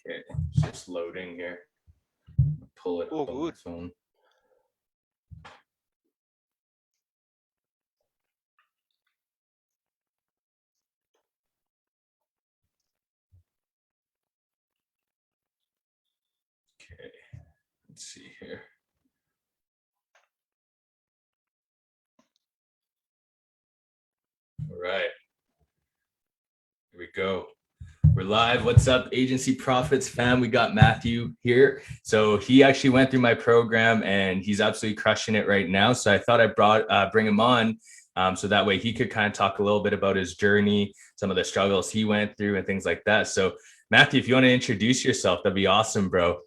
Okay, it's just loading here. Pull it All up on my good. phone. Okay, let's see here. All right, here we go. We're live. What's up, Agency Profits fam? We got Mathew here. So he actually went through my program and he's absolutely crushing it right now. So I thought I bring him on so that way he could kind of talk a little bit about his journey, some of the struggles he went through, and things like that. So Mathew, if you want to introduce yourself, that'd be awesome, bro.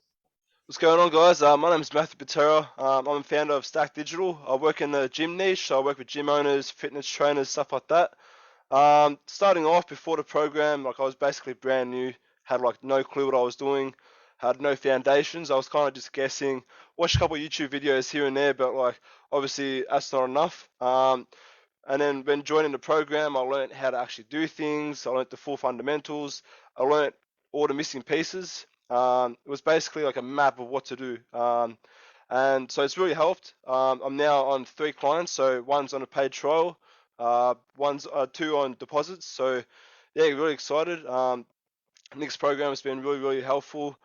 What's going on, guys? My name is Mathew Patera. I'm a founder of Stack Digital. I work in the gym niche. So I work with gym owners, fitness trainers, stuff like that. Starting off before the program, like I was basically brand new, had like no clue what I was doing, had no foundations. I was kind of just guessing, watched a couple of YouTube videos here and there, but like obviously that's not enough. And then when joining the program, I learned how to actually do things. I learned the full fundamentals. I learned all the missing pieces. It was basically like a map of what to do. And so it's really helped. I'm now on 3 clients. So one's on a paid trial, one's two on deposits. So yeah, really excited. Nick's program has been really, really helpful.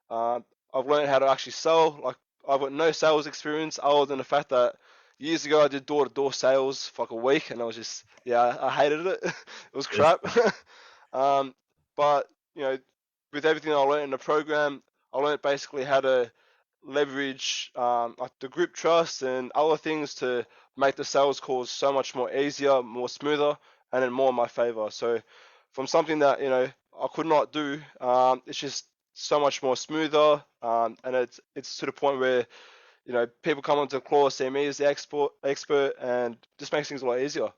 Uh, I've learned how to actually sell. Like I've got no sales experience other than the fact that years ago I did door-to-door sales for like a week, and I was just I hated it. It was Yes. crap. um, but you know, with everything I learned in the program, I learned basically how to leverage like the group trust and other things to make the sales calls so much more easier, more smoother, and in more in my favor. So from something that I could not do, it's just so much more smoother, and it's to the point where people come onto the course, see me as the expert, and just makes things a lot easier.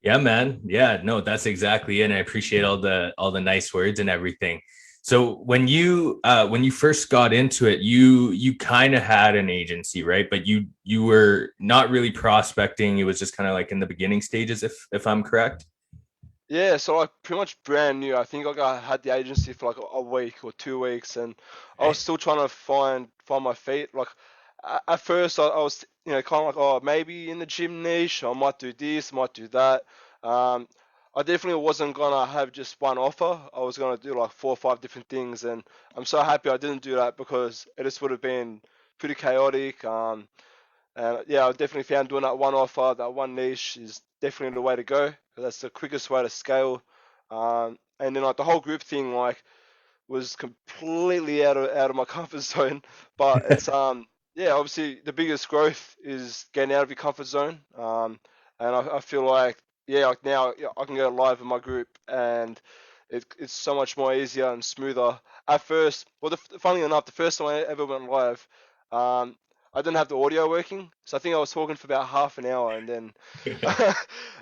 Yeah, man. Yeah, no, that's exactly it. And I appreciate all the nice words and everything. So when you first got into it, you kind of had an agency, right? But you were not really prospecting. It was just kind of like in the beginning stages, if I'm correct. Yeah, so I pretty much brand new. I think like I had the agency for like a week or 2 weeks, and I was Okay. still trying to find my feet. Like at first, I was kind of like, oh, maybe in the gym niche, I might do this, might do that. Um, I definitely wasn't gonna have just one offer. I was gonna do like 4 or 5 different things, and I'm so happy I didn't do that because it just would have been pretty chaotic. And yeah, I definitely found doing that one offer, that one niche is definitely the way to go, because that's the quickest way to scale. And then like the whole group thing like was completely out of my comfort zone. But it's yeah, obviously the biggest growth is getting out of your comfort zone. And I feel like yeah, like now I can go live in my group and it's so much more easier and smoother. At first, well, funnily enough, the first time I ever went live, um, I didn't have the audio working, so I think I was talking for about half an hour, and then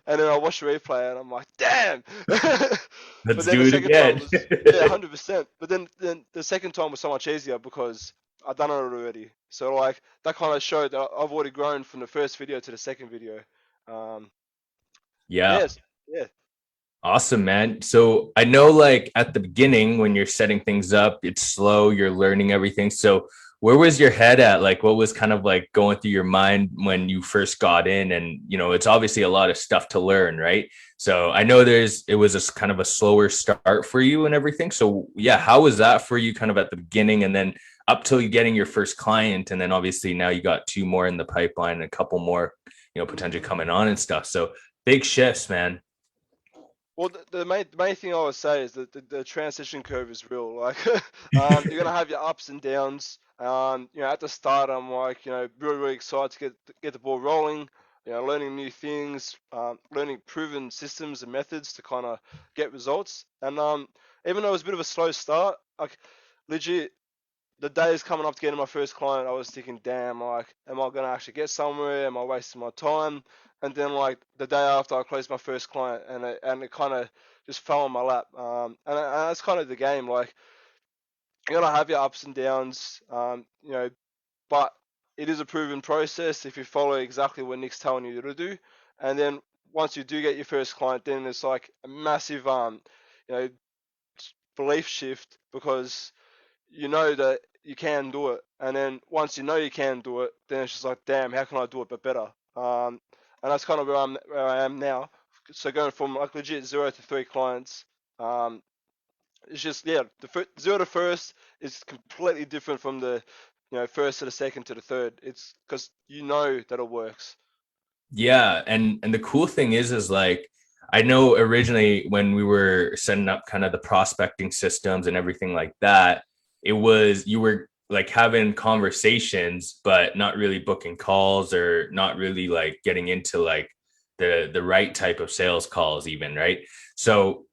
and then I watched the replay, and I'm like, damn. But Let's then the do it second time again. was yeah, 100%. But then the second time was so much easier because I'd done it already. So like that kind of showed that I've already grown from the first video to the second video. Um, Yeah. yes, yeah. Awesome, man. So I know like at the beginning when you're setting things up, it's slow, you're learning everything. So where was your head at? Like what was kind of like going through your mind when you first got in? And it's obviously a lot of stuff to learn, right? So I know it was a kind of a slower start for you and everything. So yeah, how was that for you kind of at the beginning and then up till you getting your first client? And then obviously now you got two more in the pipeline and a couple more, potentially coming on and stuff. So big shifts, man. Well, the main thing I would say is that the transition curve is real. Like, you're gonna have your ups and downs. At the start, I'm like, really, really excited to get the ball rolling. Learning new things, learning proven systems and methods to kind of get results. And even though it was a bit of a slow start, like, legit, the days coming up to getting my first client, I was thinking, damn, like, am I gonna actually get somewhere? Am I wasting my time? And then like the day after, I closed my first client, and it kind of just fell on my lap. And that's kind of the game. Like, you're gonna have your ups and downs, but it is a proven process if you follow exactly what Nick's telling you to do. And then once you do get your first client, then it's like a massive you know belief shift because you know that you can do it. And then once you know you can do it, then it's just like, damn, how can I do it but better? And that's kind of where I am now. So going from like legit 0 to 3 clients, um, it's just yeah, the 0 to 1st is completely different from the first to the second to the third. It's because you know that it works. Yeah, and the cool thing is like I know originally when we were setting up kind of the prospecting systems and everything like that, it was you were like having conversations but not really booking calls or not really like getting into like the right type of sales calls even, right? So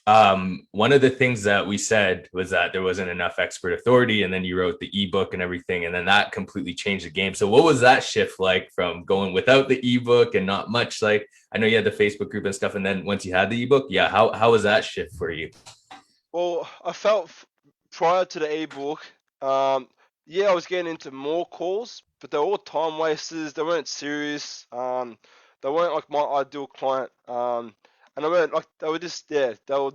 one of the things that we said was that there wasn't enough expert authority, and then you wrote the ebook and everything, and then that completely changed the game. So what was that shift like from going without the ebook and not much? Like I know you had the Facebook group and stuff, and then once you had the ebook, yeah, how was that shift for you? Well, I felt prior to the ebook, um, yeah, I was getting into more calls, but they were all time wasters. They weren't serious. They weren't like my ideal client. And they weren't like they were just yeah, they were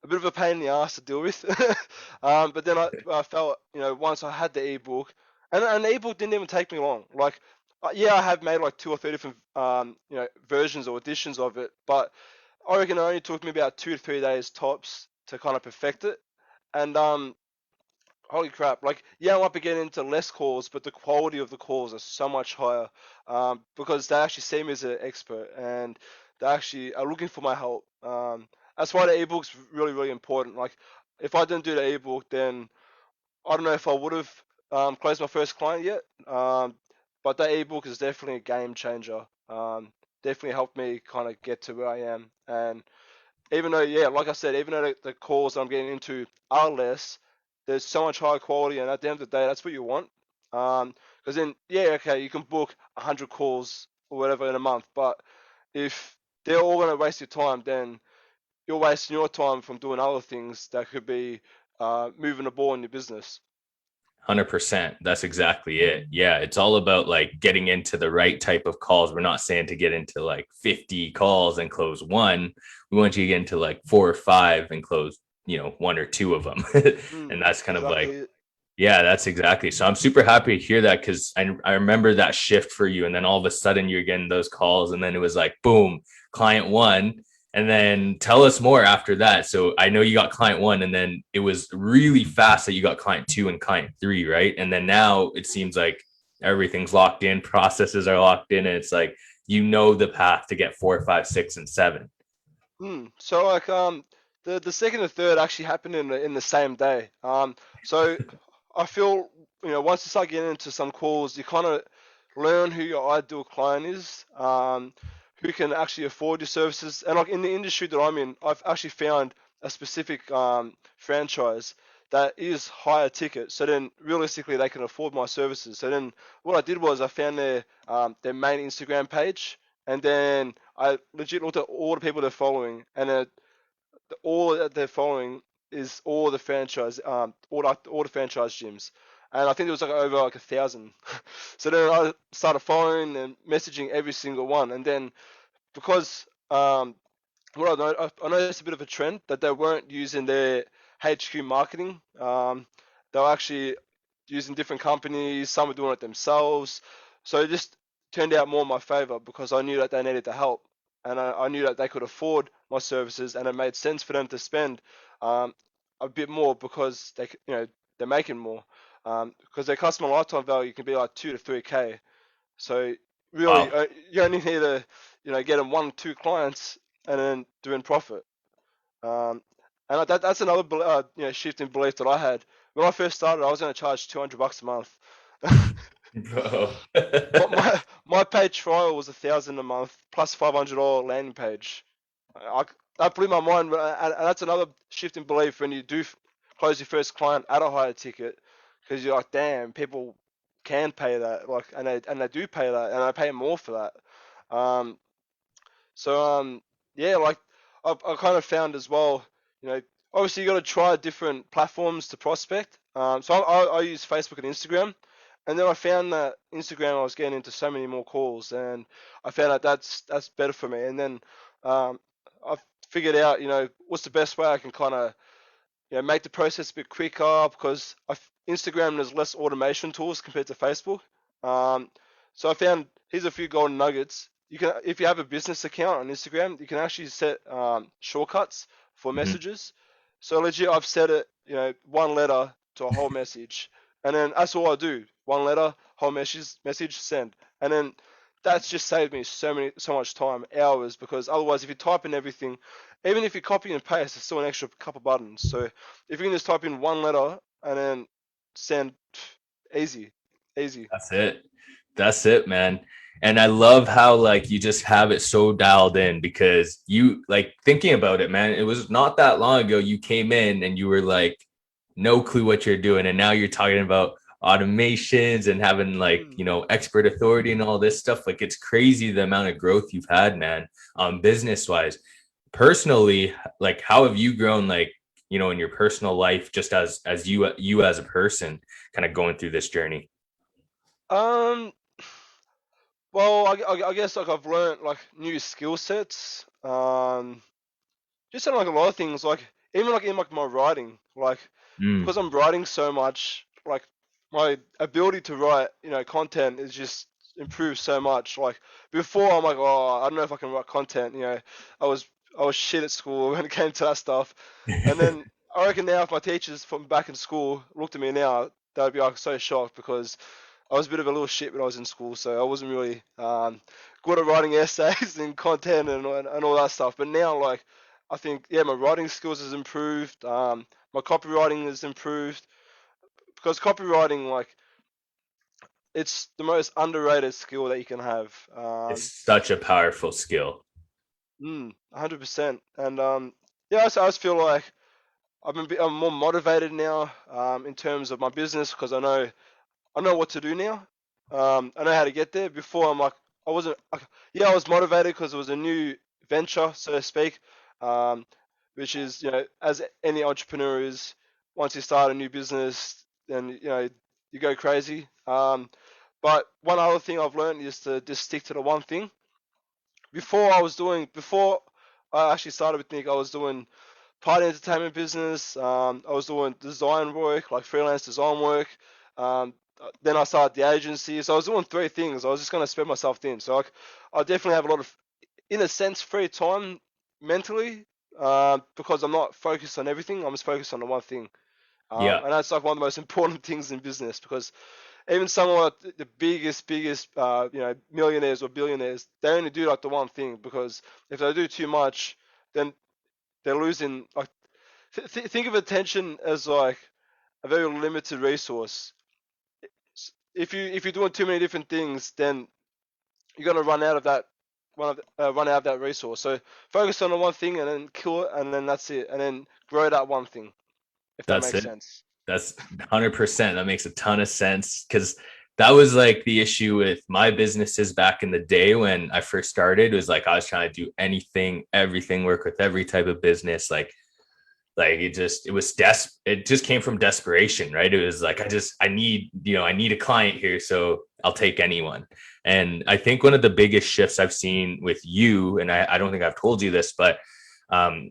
a bit of a pain in the ass to deal with. But then I felt once I had the ebook, and the ebook didn't even take me long. Like yeah, I have made like 2 or 3 different versions or editions of it, but I reckon it only took me about 2 to 3 days tops to kind of perfect it. And holy crap, like yeah, I might be getting into less calls, but the quality of the calls are so much higher because they actually see me as an expert and they actually are looking for my help. That's why the ebook's really, really important. Like if I didn't do the ebook, then I don't know if I would have closed my first client yet. But that ebook is definitely a game changer. Definitely helped me kind of get to where I am. And even though, yeah, like I said, even though the calls I'm getting into are less, there's so much higher quality, and at the end of the day, that's what you want. Because then, yeah, okay, you can book 100 calls or whatever in a month, but if they're all going to waste your time, then you're wasting your time from doing other things that could be moving the ball in your business. 100%. That's exactly it. Yeah, it's all about like getting into the right type of calls. We're not saying to get into like 50 calls and close one. We want you to get into like four or five and close, one or two of them. And that's kind of Exactly like, it. yeah, that's exactly. So I'm super happy to hear that because I remember that shift for you. And then all of a sudden you're getting those calls. And then it was like, boom, client one. And then tell us more after that. So I know you got client one, and then it was really fast that you got client two and client three, right? And then now it seems like everything's locked in, processes are locked in, and it's like the path to get four, five, six, and seven. So like the second and third actually happened in the same day. So I feel once you start getting into some calls, you kind of learn who your ideal client is, who can actually afford your services. And like in the industry that I'm in, I've actually found a specific franchise that is higher ticket. So then realistically they can afford my services. So then what I did was I found their main Instagram page, and then I legit looked at all the people they're following, and all that they're following is all the franchise, all the franchise gyms, and I think it was like over like 1,000. So then I started following and messaging every single one, and then because what I noticed a bit of a trend that they weren't using their HQ marketing. They were actually using different companies. Some were doing it themselves. So it just turned out more in my favor because I knew that they needed the help, and I knew that they could afford my services, and it made sense for them to spend um, a bit more because they're making more. Because their customer lifetime value can be like 2 to 3K. So really, Wow. you only need to, get them 1 2 clients and then doing profit. Um, and that's another shift in belief that I had when I first started. I was going to charge $200 a month. Bro. My paid trial was 1,000 a month plus $500 landing page. I, that blew my mind, and that's another shift in belief when you do close your first client at a higher ticket, because you're like, damn, people can pay that, like, and they do pay that, and I pay more for that. So yeah, like I kind of found as well, you know, obviously you got to try different platforms to prospect. So I use Facebook and Instagram, and then I found that Instagram I was getting into so many more calls, and I found that that's better for me. And then I figured out, what's the best way I can kind of make the process a bit quicker because Instagram has less automation tools compared to Facebook. Um, so I found here's a few golden nuggets. You can, if you have a business account on Instagram, you can actually set shortcuts for Mhm. messages. So legit, I've set it, one letter to a whole message, and then that's all I do. One letter, whole message, send, and then that's just saved me so much time, hours. Because otherwise, if you type in everything, even if you copy and paste, it's still an extra couple buttons. So if you can just type in one letter and then send, easy, easy. That's it. That's it, man. And I love how like you just have it so dialed in because you like thinking about it, man. It was not that long ago you came in and you were like no clue what you're doing, and now you're talking about automations and having like Mm. expert authority and all this stuff. Like it's crazy the amount of growth you've had, man. Business wise, personally, like how have you grown, like in your personal life, just as you as a person, kind of going through this journey? Um, well, I guess like I've learned like new skill sets. Just in like a lot of things, like even like in like my writing, like Mm. because I'm writing so much, like my ability to write, content is just improved so much. Like before, I'm like, oh, I don't know if I can write content. I was I was shit at school when it came to that stuff, and then I reckon now if my teachers from back in school looked at me now, they'd be like so shocked because I was a bit of a little shit when I was in school, so I wasn't really good at writing essays and content and all that stuff. But now, like, I think, yeah, my writing skills has improved. My copywriting has improved because copywriting, like, it's the most underrated skill that you can have. It's such a powerful skill. 100%. And yeah, I just feel like I'm more motivated now in terms of my business because I know what to do now. I know how to get there. Before I'm like, I wasn't. Yeah, I was motivated because it was a new venture, so to speak. Um, which is, as any entrepreneur is, once you start a new business, then you go crazy. But one other thing I've learned is to just stick to the one thing. Before I actually started with Nick, I was doing party entertainment business. I was doing design work, like freelance design work. Then I started the agency. So I was doing three things. I was just going to spread myself thin. So I definitely have a lot of, in a sense, free time mentally because I'm not focused on everything. I'm just focused on the one thing. Yeah, And that's like one of the most important things in business because even someone like the biggest, millionaires or billionaires, they only do like the one thing because if they do too much, then they're losing. Like, think of attention as like a very limited resource. If you're doing too many different things, then you're gonna run out of that resource. So focus on the one thing and then kill it, and then that's it, and then grow that one thing. If that that's makes it. sense. That's 100%. That makes a ton of sense because that was like the issue with my businesses back in the day when I first started. It was like I was trying to do anything, everything, work with every type of business. Like it just came from desperation, right? It was like I need a client here, so I'll take anyone. And I think one of the biggest shifts I've seen with you, and I don't think I've told you this, but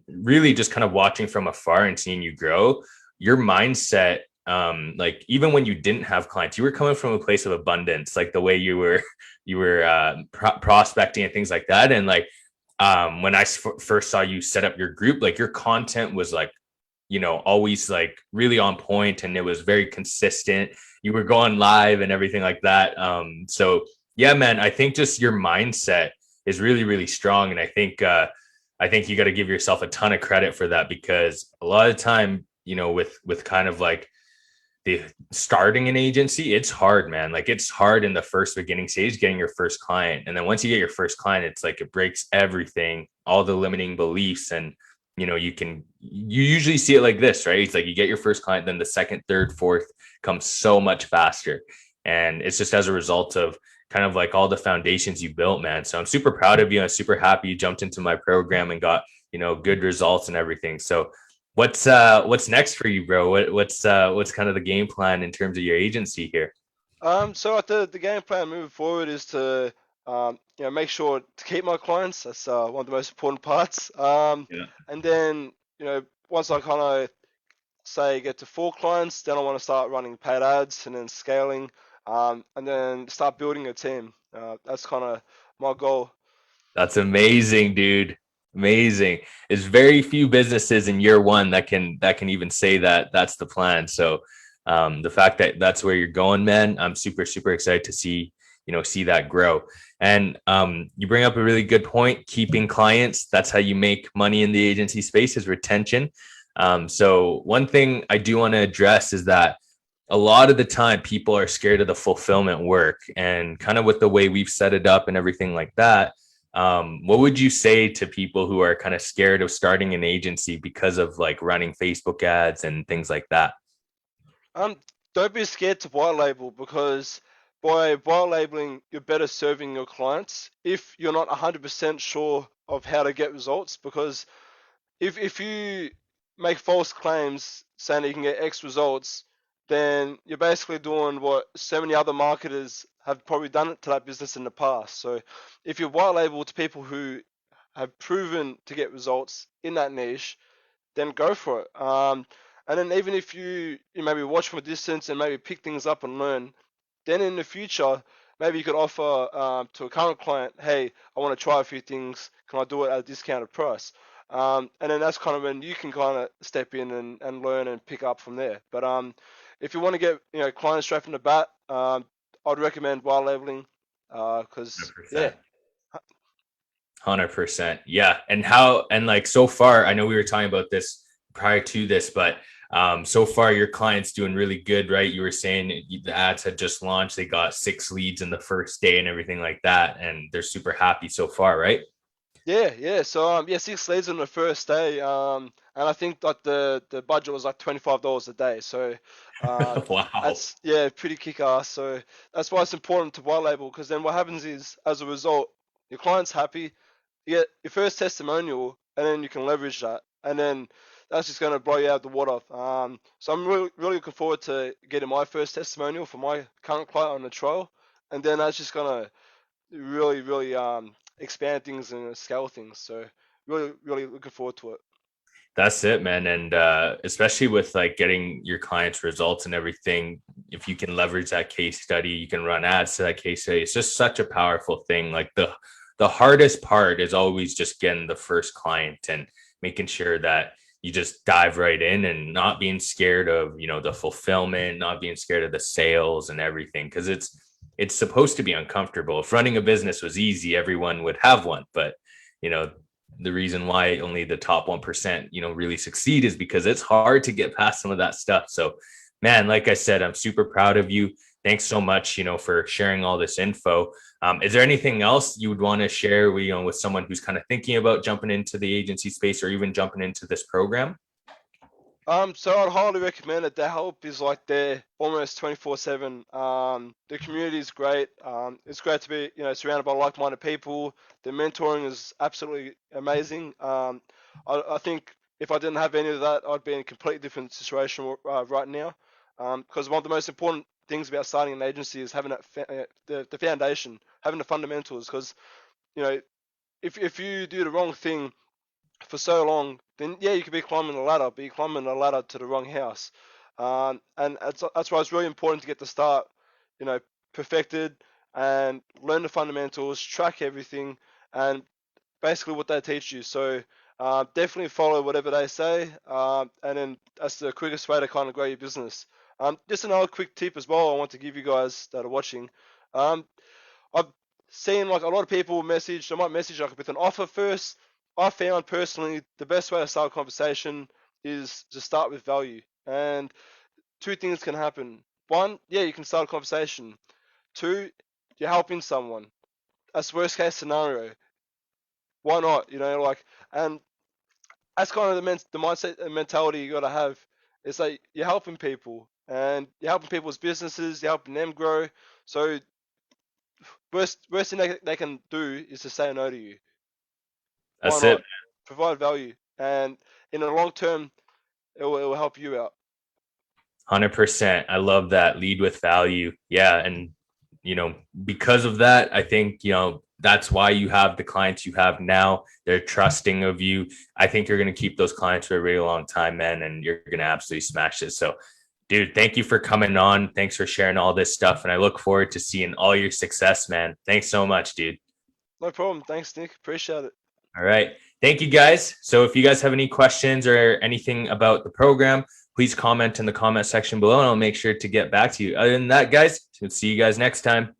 really just kind of watching from afar and seeing you grow, your mindset, like even when you didn't have clients, you were coming from a place of abundance, like the way you were prospecting and things like that. And like when I first saw you set up your group, like your content was like always like really on point, and it was very consistent. You were going live and everything like that. So yeah, man, I think just your mindset is really, really strong. And I think you got to give yourself a ton of credit for that because a lot of time, with kind of like the starting an agency, it's hard, man. Like it's hard in the first beginning stage getting your first client. And then once you get your first client, it's like it breaks everything, all the limiting beliefs. And you usually see it like this, right? It's like you get your first client, then the second, third, fourth comes so much faster. And it's just as a result of kind of like all the foundations you built, man. So I'm super proud of you. I'm super happy you jumped into my program and got, good results and everything. So what's next for you, bro? What's kind of the game plan in terms of your agency here? So the game plan moving forward is to make sure to keep my clients. That's one of the most important parts. Yeah. And then once I kind of say get to 4 clients, then I want to start running paid ads and then scaling, and then start building a team. That's kind of my goal. That's amazing, dude. Amazing. There's very few businesses in year one that can even say that that's the plan. So the fact that that's where you're going, man, I'm super super excited to see that grow. And you bring up a really good point. Keeping clients, that's how you make money in the agency space, is retention. So one thing I do want to address is that a lot of the time people are scared of the fulfillment work, and kind of with the way we've set it up and everything like that, what would you say to people who are kind of scared of starting an agency because of like running Facebook ads and things like that? Um, don't be scared to white label, because by white labeling, you're better serving your clients if you're not 100% sure of how to get results. Because if you make false claims saying that you can get X results, then you're basically doing what so many other marketers have probably done to that business in the past. So if you white label to people who have proven to get results in that niche, then go for it. And then even if you maybe watch from a distance and maybe pick things up and learn, then in the future, maybe you could offer to a current client, hey, I want to try a few things. Can I do it at a discounted price? And then that's kind of when you can kind of step in and learn and pick up from there. But if you want to get clients straight from the bat, I'd recommend white labeling, because yeah. 100%. 100%. Yeah. And like so far, I know we were talking about this prior to this, but so far your client's doing really good, right? You were saying the ads had just launched, they got 6 leads in the first day and everything like that, and they're super happy so far, right? Yeah. So yeah, 6 leads on the first day. And I think like the budget was like $25 a day. So Wow. that's, yeah, pretty kick ass. So that's why it's important to white label, because then what happens is, as a result, your client's happy, you get your first testimonial, and then you can leverage that, and then that's just going to blow you out of the water. So I'm really looking forward to getting my first testimonial for my current client on the trial, and then that's just going to really expand things and scale things. So really looking forward to it. That's it, man. And especially with like getting your clients results and everything, if you can leverage that case study, you can run ads to that case study. It's just such a powerful thing. Like the hardest part is always just getting the first client and making sure that you just dive right in and not being scared of, the fulfillment, not being scared of the sales and everything. Cause it's supposed to be uncomfortable. If running a business was easy, everyone would have one. But you know, the reason why only the top 1%, really succeed is because it's hard to get past some of that stuff. So, man, like I said, I'm super proud of you. Thanks so much, for sharing all this info. Is there anything else you would want to share with someone who's kind of thinking about jumping into the agency space or even jumping into this program? So I'd highly recommend it. The help is like there almost 24/7. The community is great. It's great to be, surrounded by like-minded people. The mentoring is absolutely amazing. I think if I didn't have any of that, I'd be in a completely different situation right now. Because one of the most important things about starting an agency is having the foundation, having the fundamentals. Because you know, if you do the wrong thing for so long, then yeah, you could be climbing the ladder, but you're climbing the ladder to the wrong house. And that's why it's really important to get the start, you know, perfected, and learn the fundamentals, track everything, and basically what they teach you. So definitely follow whatever they say, and then that's the quickest way to kind of grow your business. Just another quick tip as well I want to give you guys that are watching. Um, I've seen like a lot of people message. I might message like with an offer first. I found personally the best way to start a conversation is to start with value. And two things can happen. One, yeah, you can start a conversation. Two, you're helping someone. That's worst case scenario. Why not? And that's kind of the mindset and mentality you got to have. It's like you're helping people, and you're helping people's businesses. You're helping them grow. So worst thing they can do is to say no to you. Why That's it. not? Provide value, and in the long term, it will help you out. 100%. I love that. Lead with value. Yeah. And, because of that, I think, that's why you have the clients you have now. They're trusting of you. I think you're going to keep those clients for a really long time, man, and you're going to absolutely smash it. So, dude, thank you for coming on. Thanks for sharing all this stuff. And I look forward to seeing all your success, man. Thanks so much, dude. No problem. Thanks, Nick. Appreciate it. All right. Thank you, guys. So if you guys have any questions or anything about the program, please comment in the comment section below and I'll make sure to get back to you. Other than that, guys, we'll see you guys next time.